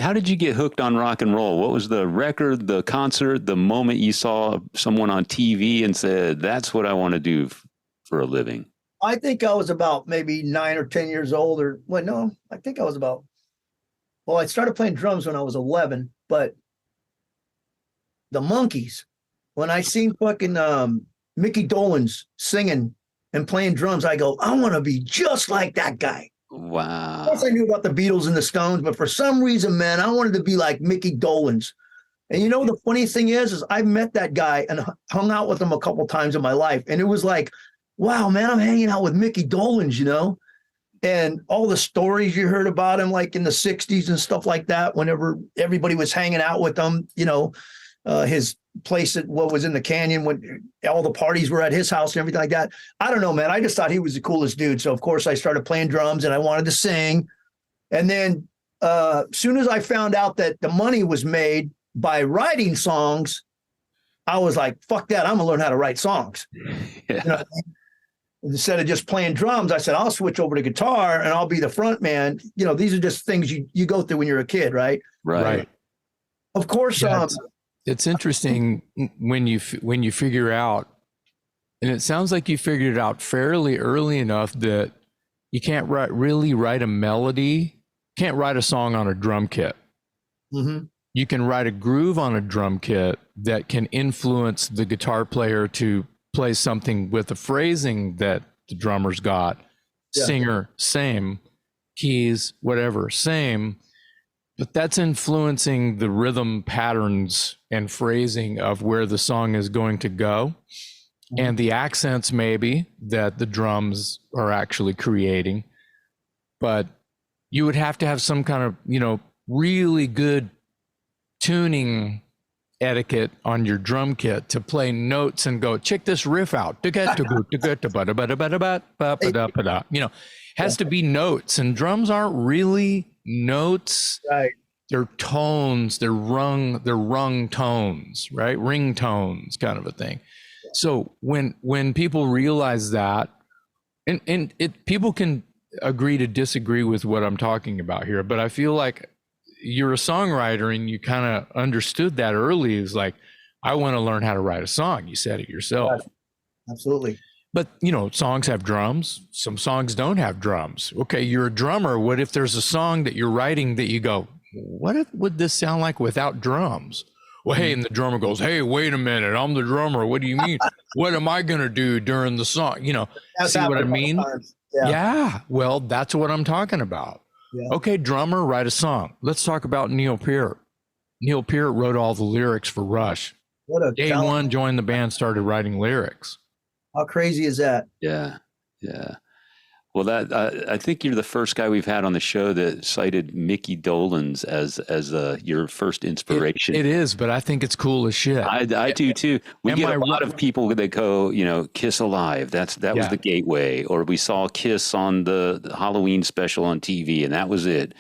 how did you get hooked on rock and roll? What was the record, the concert, the moment you saw someone on TV and said, that's what I want to do for a living? I think I was about maybe 9 or 10 years old, or well, no, I think I was about, well, I started playing drums when I was 11, but the Monkees, when I seen fucking Mickey Dolenz singing and playing drums, I go, I want to be just like that guy. Wow. Of course, I knew about the Beatles and the Stones, but for some reason, man, I wanted to be like Mickey Dolenz. And you know, the funny thing is I met that guy and hung out with him a couple times in my life. And it was like, wow, man, I'm hanging out with Mickey Dolenz, you know? And all the stories you heard about him, like in the 60s and stuff like that, whenever everybody was hanging out with him, you know, his place at what was in the canyon when all the parties were at his house and everything like that. I don't know, man. I just thought he was the coolest dude. So of course I started playing drums and I wanted to sing. And then soon as I found out that the money was made by writing songs, I was like, fuck that. I'm gonna learn how to write songs. Yeah. You know, instead of just playing drums, I said, I'll switch over to guitar and I'll be the front man. You know, these are just things you go through when you're a kid, right? Right. Of course. Yeah, it's interesting when you figure out, and it sounds like you figured it out fairly early enough that you can't really write a melody, can't write a song on a drum kit. Mm-hmm. You can write a groove on a drum kit that can influence the guitar player to play something with the phrasing that the drummer's got. Yeah. Singer, same. Keys, whatever, same. But that's influencing the rhythm patterns and phrasing of where the song is going to go. Mm-hmm. And the accents maybe that the drums are actually creating. But you would have to have some kind of, you know, really good tuning etiquette on your drum kit to play notes and go, check this riff out. You know, has to be notes, and drums aren't really notes. Right. They're tones, they're rung tones, right? Ring tones kind of a thing. So when people realize that, and people can agree to disagree with what I'm talking about here, but I feel like you're a songwriter and you kind of understood that early. Is like, I want to learn how to write a song. You said it yourself. Right. Absolutely. But, you know, songs have drums. Some songs don't have drums. Okay, you're a drummer. What if there's a song that you're writing that you go, what would this sound like without drums? Well, hey, and the drummer goes, hey, wait a minute, I'm the drummer. What do you mean? What am I going to do during the song? You know, see what I mean? Yeah, well, that's what I'm talking about. Yeah. Okay, drummer, write a song. Let's talk about Neil Peart. Neil Peart wrote all the lyrics for Rush. Day one, joined the band, started writing lyrics. How crazy is that? Yeah, yeah. Well, that I think you're the first guy we've had on the show that cited Mickey Dolenz as your first inspiration. It is, but I think it's cool as shit. I do too. We get a lot of people that go, you know, Kiss Alive. That was the gateway. Or we saw Kiss on the Halloween special on TV, and that was it.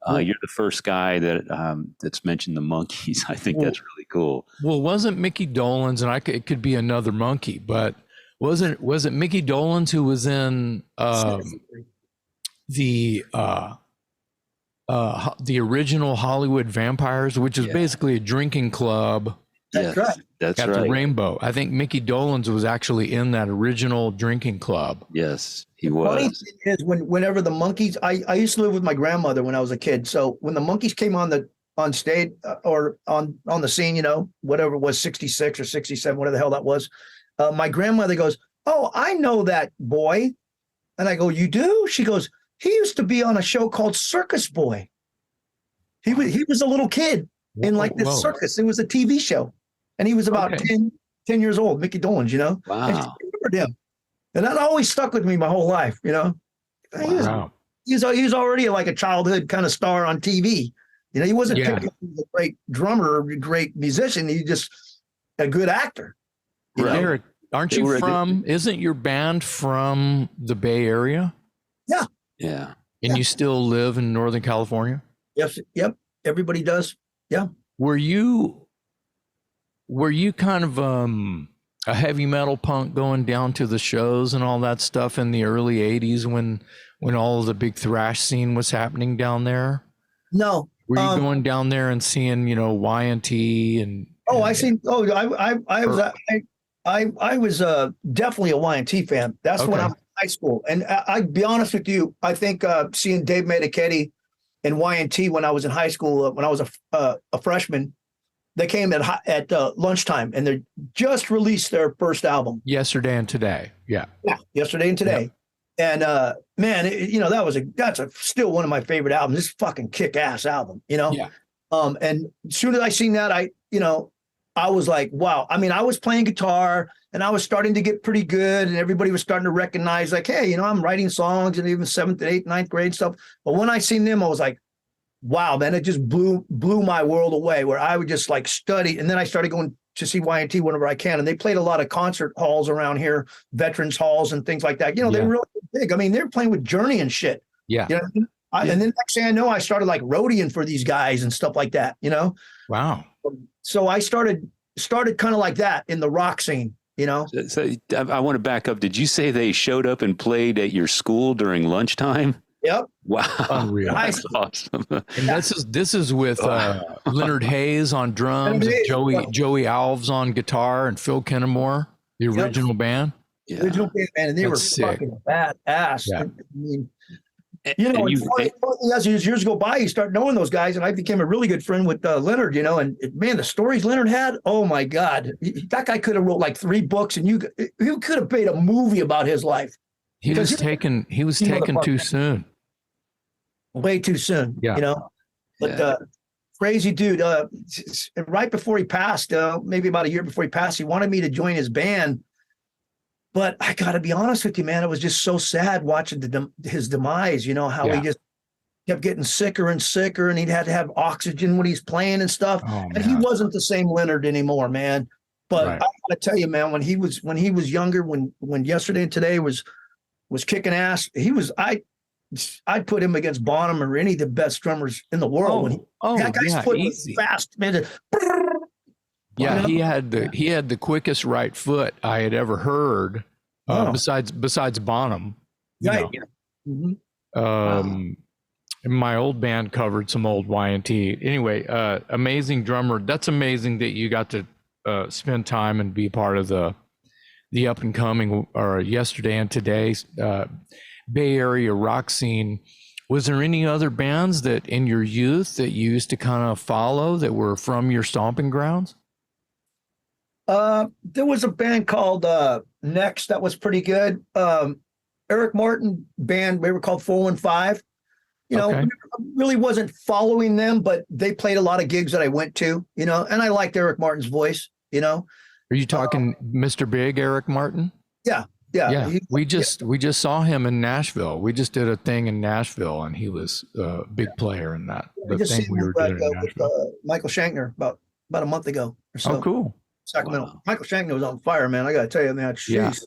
You're the first guy that's mentioned the Monkees. I think that's really cool. Well, wasn't Mickey Dolenz, and it could be another monkey, but was it Mickey Dolenz who was in the original Hollywood Vampires, which is basically a drinking club? That's right. That's at the Rainbow. I think Mickey Dolenz was actually in that original drinking club. Yes, he was. Funny thing is, whenever the Monkees, I used to live with my grandmother when I was a kid. So when the Monkees came on stage or on the scene, you know, whatever it was, 66 or 67, whatever the hell that was. My grandmother goes, oh, I know that boy. And I go, you do? She goes, he used to be on a show called Circus Boy. He was a little kid in like this circus. It was a TV show. And he was about 10 years old, Mickey Dolenz, you know? Wow. And I remembered him. And that always stuck with me my whole life, you know? Wow. He was already like a childhood kind of star on TV. You know, he wasn't a great drummer or a great musician. He was just a good actor. You know? Derek, isn't your band from the Bay Area? Yeah. Yeah. And you still live in Northern California? Yes. Yep. Everybody does. Yeah. Were you kind of a heavy metal punk going down to the shows and all that stuff in the early 80s when all of the big thrash scene was happening down there? No. Were you going down there and seeing, Y&T and? I seen. Oh, I was definitely a Y&T fan. That's when I was in high school. And I'd be honest with you, I think seeing Dave Medichetti and Y&T when I was in high school, when I was a freshman, they came at lunchtime, and they just released their first album. Yesterday and Today. Yeah. Yesterday and Today. Yeah. And man, that's still one of my favorite albums. This fucking kick-ass album, Yeah. And as soon as I seen that, I was like, wow. I mean, I was playing guitar and I was starting to get pretty good, and everybody was starting to recognize, like, hey, I'm writing songs, and even 7th, 8th, 9th grade stuff. But when I seen them, I was like, wow, man, it just blew my world away, where I would just like study. And then I started going to see Y&T whenever I can. And they played a lot of concert halls around here, veterans halls and things like that. They were really big. I mean, they were playing with Journey and shit. Yeah. And then next thing I know, I started like roadieing for these guys and stuff like that, Wow. So I started kind of like that in the rock scene, So I want to back up. Did you say they showed up and played at your school during lunchtime? Yep. Wow. Unreal. That's awesome. And this is with Leonard Hayes on drums, and Joey Alves on guitar, and Phil Kennemore, the original band. Yeah. Original band, and they were fucking badass. Yeah. I mean, as years go by, you start knowing those guys, and I became a really good friend with Leonard, and man, the stories Leonard had, oh my God, that guy could have wrote like 3 books, and you could have made a movie about his life. He was taken too soon. Way too soon, but crazy dude. Right before he passed, maybe about a year before he passed, he wanted me to join his band. But I got to be honest with you, man, it was just so sad watching his demise, he just kept getting sicker and sicker, and he'd had to have oxygen when he's playing and stuff. Oh, and he wasn't the same Leonard anymore, man. But I got to tell you, man, when he was younger, when Yesterday and Today was kicking ass, I'd put him against Bonham or any of the best drummers in the world. That guy's foot was fast, man. Yeah, he had the quickest right foot I had ever heard, besides Bonham. Right. My old band covered some old Y&T. Anyway, amazing drummer. That's amazing that you got to spend time and be part of the up and coming or Yesterday and Today Bay Area rock scene. Was there any other bands that in your youth that you used to kind of follow that were from your stomping grounds? There was a band called Next that was pretty good. Eric Martin band, we were called 415. Really wasn't following them, but they played a lot of gigs that I went to, and I liked Eric Martin's voice, Are you talking Mr. Big, Eric Martin? Yeah. We just saw him in Nashville. We just did a thing in Nashville, and he was a big player in that. The thing we were doing in Nashville. With, Michael Shankner about a month ago or so. Oh, cool. Sacramento. Wow. Michael Shankner was on fire, man. I got to tell you, man. Jeez.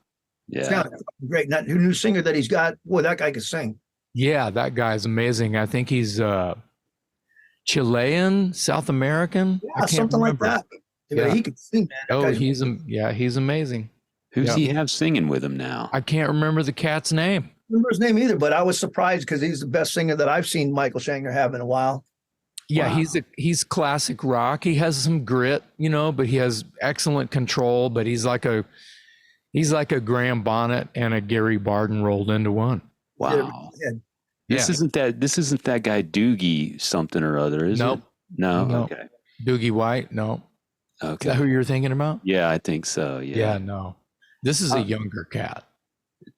It's kind of great. That new singer that he's got, boy, that guy can sing. Yeah, that guy's amazing. I think he's Chilean, South American. Yeah, something remember. Like that. Yeah. He can sing, man. He's amazing. Who's he have singing with him now? I can't remember the cat's name. I don't remember his name either, but I was surprised because he's the best singer that I've seen Michael Shankner have in a while. Yeah, wow. He's classic rock. He has some grit, but he has excellent control. But he's like a Graham Bonnet and a Gary Barden rolled into one. Wow. This isn't that guy Doogie something or other, is it? No. Okay. Doogie White. No. Okay. Is that who you're thinking about? Yeah, I think so. Yeah. No. This is a younger cat.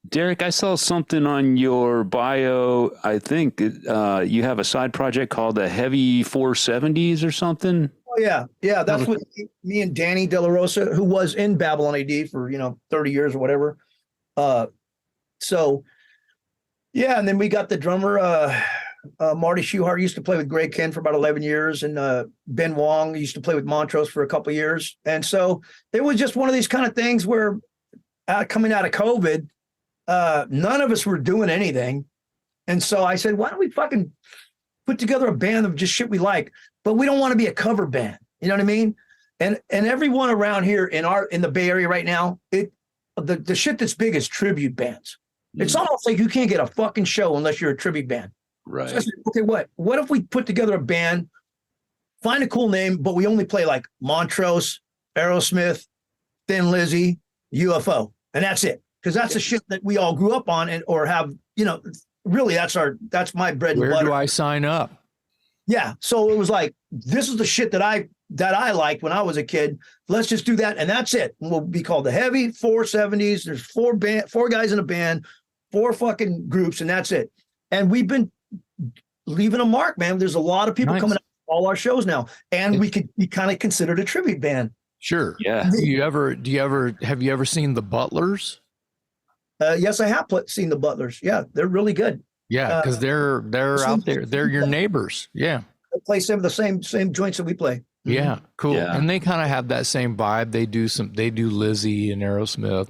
Derek, I saw something on your bio. I think you have a side project called the Heavy 470s or something. Oh, yeah. That's with me and Danny De La Rosa, who was in Babylon A.D. for 30 years or whatever. And then we got the drummer Marty Schuhart used to play with Greg Ken for about 11 years, and Ben Wong used to play with Montrose for a couple of years. And so it was just one of these kind of things where coming out of COVID, none of us were doing anything. And so I said, why don't we fucking put together a band of just shit we like, but we don't want to be a cover band. You know what I mean? And everyone around here in the Bay Area right now, the shit that's big is tribute bands. It's almost like you can't get a fucking show unless you're a tribute band. Right. So I said, okay, what if we put together a band find a cool name, but we only play like Montrose, Aerosmith, Thin Lizzy, UFO, and that's it. Because that's the shit that we all grew up on, and or have, you know, really that's my bread and butter. Where do I sign up? Yeah. So it was like, this is the shit that I liked when I was a kid. Let's just do that, and that's it. And we'll be called the Heavy 470s. There's four guys in a band, 4 fucking groups, and that's it. And we've been leaving a mark, man. There's a lot of people coming out to all our shows now, and we could be kind of considered a tribute band. Sure. Yeah. Have you ever seen the Butlers? Yes, I have seen the Butlers. Yeah, they're really good. Yeah, because they're out there. They're your neighbors. Yeah. They play some of the same joints that we play. Yeah, cool. Yeah. And they kind of have that same vibe. They do Lizzy and Aerosmith